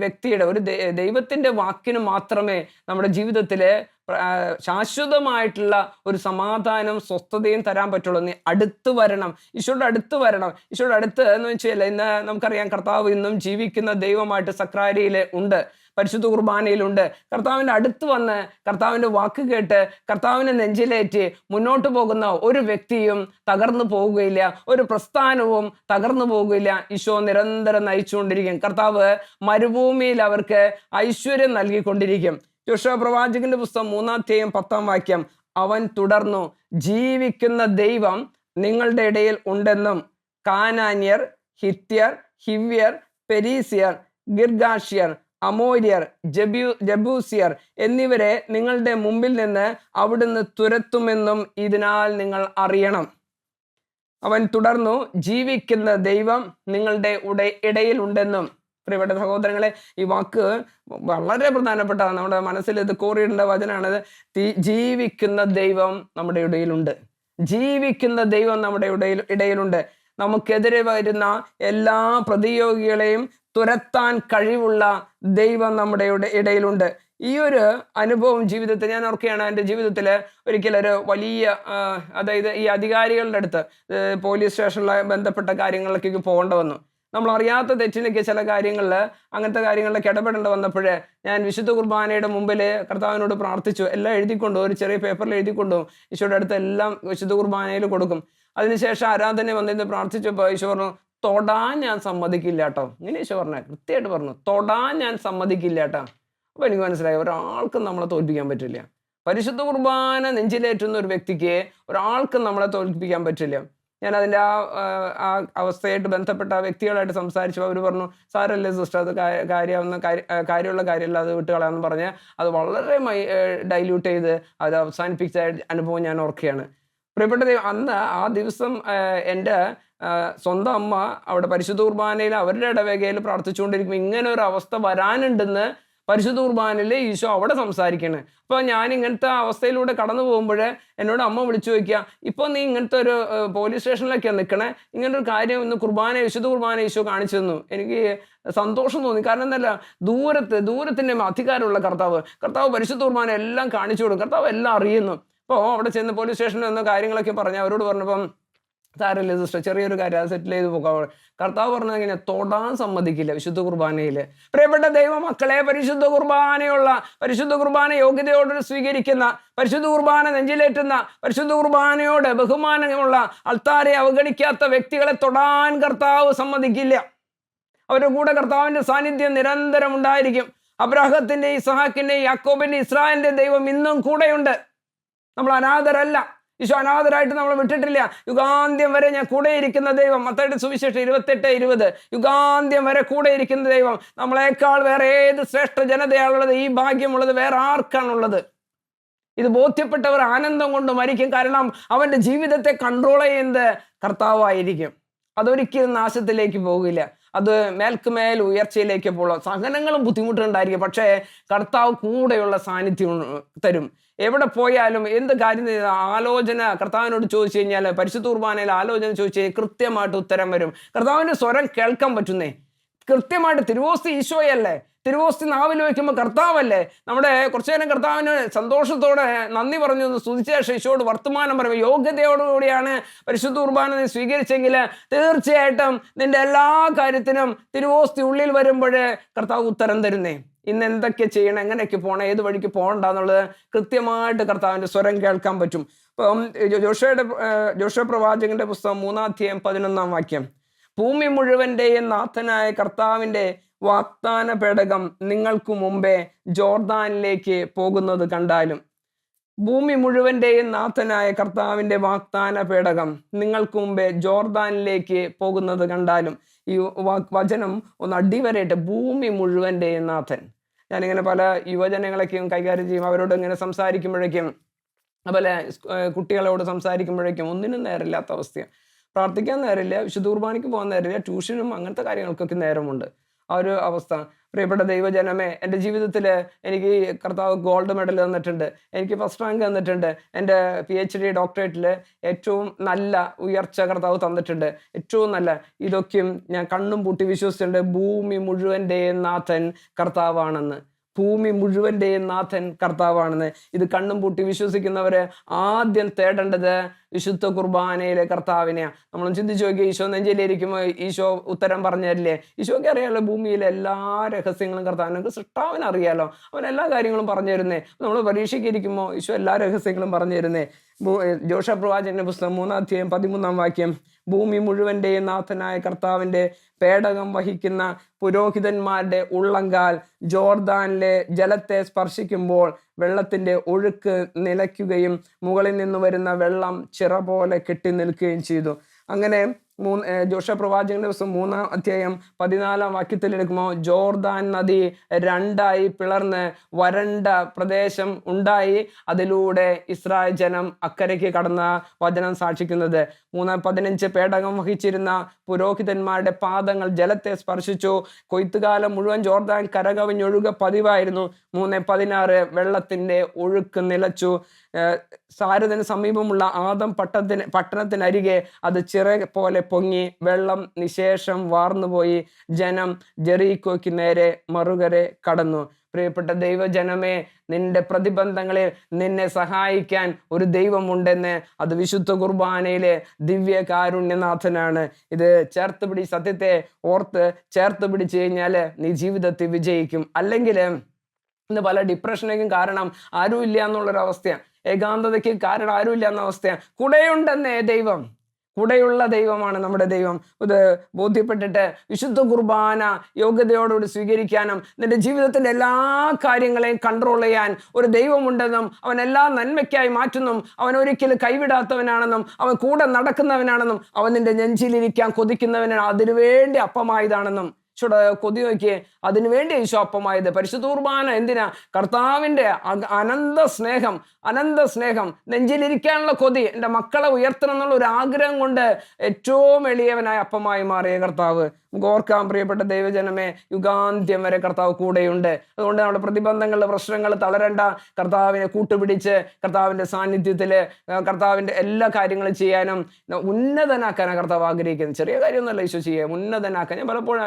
വ്യക്തിയുടെ, ഒരു ദൈവത്തിൻ്റെ വാക്കിന് മാത്രമേ നമ്മുടെ ജീവിതത്തിൽ ശാശ്വതമായിട്ടുള്ള ഒരു സമാധാനം സ്വസ്ഥതയും തരാൻ പറ്റുള്ളൂ. നീ അടുത്ത് വരണം, ഈശോയുടെ അടുത്ത് വരണം. ഈശോയുടെ അടുത്ത് എന്ന് വെച്ചാൽ, ഇന്ന് നമുക്കറിയാം കർത്താവ് ഇന്നും ജീവിക്കുന്ന ദൈവമായിട്ട് സക്രാരിയിൽ ഉണ്ട്, പരിശുദ്ധ കുർബാനയിലുണ്ട്. കർത്താവിൻ്റെ അടുത്ത് വന്ന് കർത്താവിൻ്റെ വാക്ക് കേട്ട് കർത്താവിനെ നെഞ്ചിലേറ്റ് മുന്നോട്ട് പോകുന്ന ഒരു വ്യക്തിയും തകർന്നു പോകുകയില്ല, ഒരു പ്രസ്ഥാനവും തകർന്നു പോകുകയില്ല. ഈശോ നിരന്തരം നയിച്ചുകൊണ്ടിരിക്കും. കർത്താവ് മരുഭൂമിയിൽ അവർക്ക് ഐശ്വര്യം നൽകിക്കൊണ്ടിരിക്കും. യോശുവ പ്രവാചകന്റെ പുസ്തകം 3-ാം അധ്യായം 10-ാം വാക്യം. അവൻ തുടർന്നു, ജീവിക്കുന്ന ദൈവം നിങ്ങളുടെ ഇടയിൽ ഉണ്ടെന്നും കാനാന്യർ, ഹിത്യർ, ഹിവ്യർ, പെരീസിയർ, ഗിർഗാഷ്യർ, അമോര്യർ, ജബൂസിയർ എന്നിവരെ നിങ്ങളുടെ മുമ്പിൽ നിന്ന് അവിടുന്ന് തുരത്തുമെന്നും ഇതിനാൽ നിങ്ങൾ അറിയണം. അവൻ തുടർന്നു, ജീവിക്കുന്ന ദൈവം നിങ്ങളുടെ ഇടയിൽ ഉണ്ടെന്നും. പ്രിയപ്പെട്ട സഹോദരങ്ങളെ, ഈ വാക്ക് വളരെ പ്രധാനപ്പെട്ടതാണ്. നമ്മുടെ മനസ്സിൽ ഇത് കോറിയിടേണ്ട വചനമാണിത്. ജീവിക്കുന്ന ദൈവം നമ്മുടെ ഇടയിലുണ്ട്, ജീവിക്കുന്ന ദൈവം നമ്മുടെ ഇടയിലുണ്ട്. നമുക്കെതിരെ വരുന്ന എല്ലാ പ്രതിയോഗികളെയും തുരത്താൻ കഴിവുള്ള ദൈവം നമ്മുടെ ഇടയിലുണ്ട്. ഈ ഒരു അനുഭവം ജീവിതത്തിൽ ഞാൻ ഓർക്കുകയാണ്. എൻ്റെ ജീവിതത്തിൽ ഒരിക്കലൊരു വലിയ, അതായത് ഈ അധികാരികളുടെ അടുത്ത്, പോലീസ് സ്റ്റേഷനിലെ ബന്ധപ്പെട്ട കാര്യങ്ങളിലേക്ക് പോകേണ്ട വന്നു. നമ്മൾ അറിയാത്ത തെറ്റിനൊക്കെ ചില കാര്യങ്ങളിൽ, അങ്ങനത്തെ കാര്യങ്ങളിലൊക്കെ ഇടപെടേണ്ടി വന്നപ്പോൾ ഞാൻ വിശുദ്ധ കുർബാനയുടെ മുമ്പിൽ കർത്താവിനോട് പ്രാർത്ഥിച്ചു. എല്ലാം എഴുതിക്കൊണ്ടു, ഒരു ചെറിയ പേപ്പറിൽ എഴുതിക്കൊണ്ടു ഈശോയുടെ അടുത്ത് എല്ലാം വിശുദ്ധ കുർബാനയിൽ കൊടുക്കും. അതിനുശേഷം ആരാധന വന്നിരുന്ന് പ്രാർത്ഥിച്ചപ്പോൾ ഈശോ പറഞ്ഞു, തൊടാൻ ഞാൻ സമ്മതിക്കില്ല കേട്ടോ. ഇങ്ങനെ ഈശോ പറഞ്ഞ, കൃത്യമായിട്ട് പറഞ്ഞു, തൊടാൻ ഞാൻ സമ്മതിക്കില്ല കേട്ടോ. അപ്പോൾ എനിക്ക് മനസ്സിലായി, ഒരാൾക്കും നമ്മളെ തോൽപ്പിക്കാൻ പറ്റില്ല. പരിശുദ്ധ കുർബാന നെഞ്ചിലേറ്റുന്ന ഒരു വ്യക്തിക്ക് ഒരാൾക്കും നമ്മളെ തോൽപ്പിക്കാൻ പറ്റില്ല. ഞാൻ അതിൻ്റെ ആ അവസ്ഥയായിട്ട് ബന്ധപ്പെട്ട വ്യക്തികളായിട്ട് സംസാരിച്ചു. അവർ പറഞ്ഞു, സാരല്ലേ സിസ്റ്റർ, അത് കാര്യമുള്ള കാര്യമല്ല, അത് വിട്ടുകളയാമെന്ന് പറഞ്ഞ് അത് വളരെ ഡൈല്യൂട്ട് ചെയ്ത് അത് അവസാനിപ്പിച്ച അനുഭവം ഞാൻ ഓർക്കുകയാണ്. പ്രിയപ്പെട്ട അന്ന് ആ ദിവസം എൻ്റെ സ്വന്തം അമ്മ അവിടെ പരിശുദ്ധ കുർബാനയിൽ അവരുടെ ഇടവകയിൽ പ്രാർത്ഥിച്ചുകൊണ്ടിരിക്കുമ്പോൾ ഇങ്ങനെ ഒരു അവസ്ഥ വരാനുണ്ടെന്ന് പരിശുദ്ധ കുർബാനയിൽ ഈശോ അവിടെ സംസാരിക്കണേ. അപ്പോൾ ഞാൻ ഇങ്ങനത്തെ അവസ്ഥയിലൂടെ കടന്നു പോകുമ്പോൾ എന്നോട് അമ്മ വിളിച്ചു ചോദിക്കുക, ഇപ്പോൾ നീ ഇങ്ങനത്തെ ഒരു പോലീസ് സ്റ്റേഷനിലൊക്കെയാണ് നിൽക്കണേ, ഇങ്ങനൊരു കാര്യം ഇന്ന് വിശുദ്ധ കുർബാന ഈശോ കാണിച്ചു തന്നു. എനിക്ക് സന്തോഷം തോന്നി. കാരണം എന്നല്ല, ദൂരത്തിൻ്റെ അധികാരമുള്ള കർത്താവ് പരിശുദ്ധ കുർബാന എല്ലാം കാണിച്ചു കൊടുക്കും, കർത്താവ് എല്ലാം അറിയുന്നു. അപ്പോൾ അവിടെ ചെന്ന് പോലീസ് സ്റ്റേഷനിൽ വന്ന കാര്യങ്ങളൊക്കെ പറഞ്ഞ് അവരോട് പറഞ്ഞപ്പം, സാരല്ലേ സിസ്റ്റർ, ചെറിയൊരു കാര്യം, അത് സെറ്റിൽ ചെയ്ത് പോകാം. കർത്താവ് പറഞ്ഞത് എങ്ങനെ, തൊടാൻ സമ്മതിക്കില്ല വിശുദ്ധ കുർബാനയിൽ. പ്രിയപ്പെട്ട ദൈവമക്കളെ, പരിശുദ്ധ കുർബാന യോഗ്യതയോട് സ്വീകരിക്കുന്ന, പരിശുദ്ധ കുർബാന നെഞ്ചിലേറ്റുന്ന, പരിശുദ്ധ കുർബാനയോട് ബഹുമാനമുള്ള, അൾത്താരെ അവഗണിക്കാത്ത വ്യക്തികളെ തൊടാൻ കർത്താവ് സമ്മതിക്കില്ല. അവരുടെ കൂടെ കർത്താവിൻ്റെ സാന്നിധ്യം നിരന്തരം ഉണ്ടായിരിക്കും. അബ്രാഹത്തിൻ്റെയും ഇസ്ഹാക്കിൻ്റെയും യാക്കോബിൻ്റെയും ഇസ്രായേലിൻ്റെയും ദൈവം ഇന്നും കൂടെയുണ്ട്. നമ്മൾ അനാഥരല്ല. ഈശോ അനാഥരായിട്ട് നമ്മളെ വിട്ടിട്ടില്ല. യുഗാന്ത്യം വരെ ഞാൻ കൂടെ ഇരിക്കുന്ന ദൈവം. മത്തായിയുടെ സുവിശേഷം 28:20. യുഗാന്ത്യം വരെ കൂടെ ഇരിക്കുന്ന ദൈവം. നമ്മളെക്കാൾ വേറെ ഏത് ശ്രേഷ്ഠ ജനതയാണുള്ളത്? ഈ ഭാഗ്യമുള്ളത് വേറെ ആർക്കാണുള്ളത്? ഇത് ബോധ്യപ്പെട്ടവർ ആനന്ദം കൊണ്ട് മരിക്കും. കാരണം അവൻ്റെ ജീവിതത്തെ കൺട്രോൾ ചെയ്യുന്നത് കർത്താവായിരിക്കും. അതൊരിക്കലും നാശത്തിലേക്ക് പോകില്ല. അത് മേൽക്കുമേൽ ഉയർച്ചയിലേക്ക് പോകും. സഹനങ്ങളും ബുദ്ധിമുട്ടുണ്ടായിരിക്കും, പക്ഷേ കർത്താവ് കൂടെയുള്ള സാന്നിധ്യം തരും. എവിടെ പോയാലും എന്ത് കാര്യം ആലോചന കർത്താവിനോട് ചോദിച്ചു കഴിഞ്ഞാൽ, പരിശുദ്ധ കുർബാനയിൽ ആലോചന ചോദിച്ചു കഴിഞ്ഞാൽ കൃത്യമായിട്ട് ഉത്തരം വരും. കർത്താവിൻ്റെ സ്വരം കേൾക്കാൻ പറ്റുന്നേ. കൃത്യമായിട്ട് തിരുവോസ്തി ഈശോയല്ലേ? തിരുവോസ്തി നാവിൽ വയ്ക്കുമ്പോൾ കർത്താവല്ലേ? നമ്മുടെ കുറച്ചു നേരം കർത്താവിന് സന്തോഷത്തോടെ നന്ദി പറഞ്ഞു സ്തുതിച്ച ശേഷം ഈശോയോട് വർത്തമാനം പറയുമ്പോൾ യോഗ്യതയോടുകൂടിയാണ് പരിശുദ്ധ കുർബാന നീ സ്വീകരിച്ചെങ്കിൽ തീർച്ചയായിട്ടും നിന്റെ എല്ലാ കാര്യത്തിനും തിരുവോസ്തി ഉള്ളിൽ വരുമ്പോൾ കർത്താവ് ഉത്തരം തരുന്നേ. ഇന്ന് എന്തൊക്കെ ചെയ്യണം, എങ്ങനെയൊക്കെ പോകണം, ഏത് വഴിക്ക് പോകണ്ട എന്നുള്ളത് കൃത്യമായിട്ട് കർത്താവിൻ്റെ സ്വരം കേൾക്കാൻ പറ്റും. ഇപ്പം ജോഷുവ പ്രവാചകന്റെ പുസ്തകം 3:11 ഭൂമി മുഴുവൻ്റെയും നാഥനായ കർത്താവിൻ്റെ വാഗ്ദാന പേടകം നിങ്ങൾക്ക് മുമ്പേ ജോർദാനിലേക്ക് പോകുന്നത് കണ്ടാലും. ഭൂമി മുഴുവൻ്റെയും നാഥനായ കർത്താവിൻ്റെ വാഗ്ദാന പേടകം നിങ്ങൾക്ക് മുമ്പേ ജോർദാനിലേക്ക് പോകുന്നത് കണ്ടാലും. ഈ വചനം ഒന്ന് അടിവരയിട്ട്, ഭൂമി മുഴുവൻ്റെയും നാഥൻ. ഞാനിങ്ങനെ പല യുവജനങ്ങളൊക്കെയും കൈകാര്യം ചെയ്യും. അവരോട് ഇങ്ങനെ സംസാരിക്കുമ്പോഴേക്കും, അതുപോലെ കുട്ടികളോട് സംസാരിക്കുമ്പോഴേക്കും ഒന്നിനും നേരമില്ലാത്ത അവസ്ഥയാണ്. പ്രാർത്ഥിക്കാൻ നേരമില്ല, വിശുദ്ധ കുർബാനയ്ക്ക് പോകാൻ നേരമില്ല, ട്യൂഷനും അങ്ങനത്തെ കാര്യങ്ങൾക്കൊക്കെ നേരമുണ്ട്. ആ ഒരു അവസ്ഥ. പ്രിയപ്പെട്ട ദൈവജനമേ, എൻ്റെ ജീവിതത്തിൽ എനിക്ക് കർത്താവ് ഗോൾഡ് മെഡൽ തന്നിട്ടുണ്ട്, എനിക്ക് ഫസ്റ്റ് റാങ്ക് തന്നിട്ടുണ്ട്, എൻ്റെ PhD ഡോക്ടറേറ്റിൽ ഏറ്റവും നല്ല ഉയർച്ച കർത്താവ് തന്നിട്ടുണ്ട്, ഏറ്റവും നല്ല. ഇതൊക്കെയും ഞാൻ കണ്ണും പൂട്ടി വിശ്വസിച്ചിട്ടുണ്ട്. ഭൂമി മുഴുവൻ്റെയും നാഥൻ കർത്താവാണെന്ന്. ഭൂമി മുഴുവൻ്റെയും നാഥൻ കർത്താവാണെന്ന്. ഇത് കണ്ണും പൂട്ടി വിശ്വസിക്കുന്നവർ ആദ്യം തേടേണ്ടത് വിശുദ്ധ കുർബാനയിലെ കർത്താവിനെയാണ്. നമ്മൾ ചിന്തിച്ചു നോക്കിയാൽ, ഈശോ നെഞ്ചിലിരിക്കുമ്പോൾ ഈശോ ഉത്തരം പറഞ്ഞു തരില്ലേ? ഈശോയ്ക്ക് അറിയാലോ ഭൂമിയിലെ എല്ലാ രഹസ്യങ്ങളും കർത്താവിനൊക്കെ സൃഷ്ടാവിന് അറിയാലോ. അവൻ എല്ലാ കാര്യങ്ങളും പറഞ്ഞു തരുന്നേ. നമ്മൾ പരീക്ഷയ്ക്ക് ഇരിക്കുമ്പോൾ ഈശോ എല്ലാ രഹസ്യങ്ങളും പറഞ്ഞു തരുന്നേ. ജോഷുവ പ്രവാചകന്റെ പുസ്തകം 3:13 ഭൂമി മുഴുവൻ്റെയും നാഥനായ കർത്താവിൻ്റെ പേടകം വഹിക്കുന്ന പുരോഹിതന്മാരുടെ ഉള്ളങ്കാൽ ജോർദാനിലെ ജലത്തെ സ്പർശിക്കുമ്പോൾ വെള്ളത്തിൻ്റെ ഒഴുക്ക് നിലയ്ക്കുകയും മുകളിൽ നിന്ന് വരുന്ന വെള്ളം ചിറ പോലെ കെട്ടി നിൽക്കുകയും ചെയ്തു. അങ്ങനെ ജോഷുവ പ്രവാചകന്റെ പുസ്തകം 3:14 എടുക്കുമ്പോൾ ജോർദാൻ നദി 2 പിളർന്ന് വരണ്ട പ്രദേശം ഉണ്ടായി. അതിലൂടെ ഇസ്രായേൽ ജനം അക്കരയ്ക്ക് കടന്ന വചനം സാക്ഷിക്കുന്നത്. 3:15 പേടകം വഹിച്ചിരുന്ന പുരോഹിതന്മാരുടെ പാദങ്ങൾ ജലത്തെ സ്പർശിച്ചു. കൊയ്ത്തുകാലം മുഴുവൻ ജോർദാൻ കരകവിഞ്ഞൊഴുക പതിവായിരുന്നു. 3:16 വെള്ളത്തിൻ്റെ ഒഴുക്ക് നിലച്ചു. സാരഥന് സമീപമുള്ള ആദം പട്ടണത്തിനരികെ അത് ചിറ പോലെ പൊങ്ങി വെള്ളം നിശേഷം വാർന്നുപോയി. ജനം ജെറീക്കോയ്ക്ക് നേരെ മറുകരെ കടന്നു. പ്രിയപ്പെട്ട ദൈവജനമേ, നിന്റെ പ്രതിബന്ധങ്ങളിൽ നിന്നെ സഹായിക്കാൻ ഒരു ദൈവമുണ്ടെന്ന്. അത് വിശുദ്ധ കുർബാനയിലെ ദിവ്യ കാരുണ്യനാഥനാണ്. ഇത് ചേർത്ത് പിടി, സത്യത്തെ ഓർത്ത് ചേർത്ത് പിടിച്ചു കഴിഞ്ഞാൽ നീ ജീവിതത്തിൽ വിജയിക്കും. അല്ലെങ്കിൽ ഇന്ന് പല ഡിപ്രഷനേക്കും കാരണം ആരും ഇല്ല എന്നുള്ളൊരവസ്ഥയാണ്. ഏകാന്തതയ്ക്ക് കാരണം ആരുമില്ല എന്ന അവസ്ഥയാണ്. കൂടെയുണ്ടെന്നേ ദൈവം, കൂടെയുള്ള ദൈവമാണ് നമ്മുടെ ദൈവം. ഇത് ബോധ്യപ്പെട്ടിട്ട് വിശുദ്ധ കുർബാന യോഗ്യതയോടുകൂടി സ്വീകരിക്കാനും നിന്റെ ജീവിതത്തിൻ്റെ എല്ലാ കാര്യങ്ങളെയും കൺട്രോൾ ചെയ്യാൻ ഒരു ദൈവമുണ്ടെന്നും അവൻ എല്ലാ നന്മയ്ക്കായി മാറ്റുന്നും അവൻ ഒരിക്കലും കൈവിടാത്തവനാണെന്നും അവൻ കൂടെ നടക്കുന്നവനാണെന്നും അവൻ നിന്റെ നെഞ്ചിലിരിക്കാൻ കൊതിക്കുന്നവനാണ്. അതിനുവേണ്ടി അപ്പമായതാണെന്നും കൊതി നോക്കിയേ. അതിനുവേണ്ടി ഈശോ അപ്പമായത്. പരിശുദ്ധ കുർബാന എന്തിനാ? കർത്താവിൻ്റെ അനന്ത സ്നേഹം നെഞ്ചിലിരിക്കാനുള്ള കൊതി, എൻ്റെ മക്കളെ ഉയർത്തണം എന്നുള്ള ഒരു ആഗ്രഹം കൊണ്ട് ഏറ്റവും എളിയവനായ അപ്പമായി മാറിയ കർത്താവ്. നമുക്ക് ഓർക്കാം പ്രിയപ്പെട്ട ദൈവജനമേ, യുഗാന്ത്യം വരെ കർത്താവ് കൂടെയുണ്ട്. അതുകൊണ്ട് നമ്മുടെ പ്രതിബന്ധങ്ങൾ, പ്രശ്നങ്ങൾ തളരണ്ട. കർത്താവിനെ കൂട്ടുപിടിച്ച് കർത്താവിൻ്റെ സാന്നിധ്യത്തിൽ കർത്താവിൻ്റെ എല്ലാ കാര്യങ്ങളും ചെയ്യാനും ഉന്നതനാക്കാനാണ് കർത്താവ് ആഗ്രഹിക്കുന്നത്. ചെറിയ കാര്യമൊന്നുമല്ല ഈശോ ചെയ്യുക, ഉന്നതനാക്കാൻ. ഞാൻ പലപ്പോഴും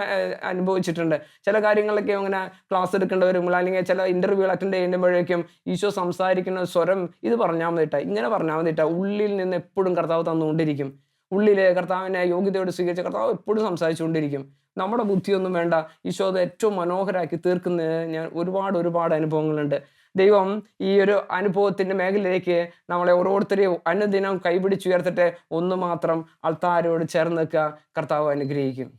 അനുഭവിച്ചിട്ടുണ്ട്. ചില കാര്യങ്ങളിലൊക്കെ അങ്ങനെ ക്ലാസ് എടുക്കേണ്ടി വരുമ്പോൾ അല്ലെങ്കിൽ ചില ഇൻ്റർവ്യൂ അറ്റൻഡ് ചെയ്യുമ്പോഴേക്കും ഈശോ സംസാരിക്കുന്ന സ്വരം ഇത് പറഞ്ഞാൽ മതിട്ടാ, ഇങ്ങനെ പറഞ്ഞാൽ മതിട്ടാ, ഉള്ളിൽ നിന്ന് എപ്പോഴും കർത്താവ് തന്നുകൊണ്ടിരിക്കും. ഉള്ളിൽ കർത്താവിനെ യോഗ്യതയോട് സ്വീകരിച്ച കർത്താവ് എപ്പോഴും സംസാരിച്ചുകൊണ്ടിരിക്കും. നമ്മുടെ ബുദ്ധിയൊന്നും വേണ്ട. ഈശോ അത് ഏറ്റവും മനോഹരമാക്കി തീർക്കുന്നത് ഞാൻ ഒരുപാട് അനുഭവങ്ങളുണ്ട്. ദൈവം ഈ ഒരു അനുഭവത്തിൻ്റെ മേഖലയിലേക്ക് നമ്മളെ ഓരോരുത്തരെയും അനുദിനം കൈപിടിച്ചുയർത്തിട്ട് ഒന്ന് മാത്രം അൾത്താരോട് ചേർന്ന് നിൽക്കുക. കർത്താവ് അനുഗ്രഹിക്കും.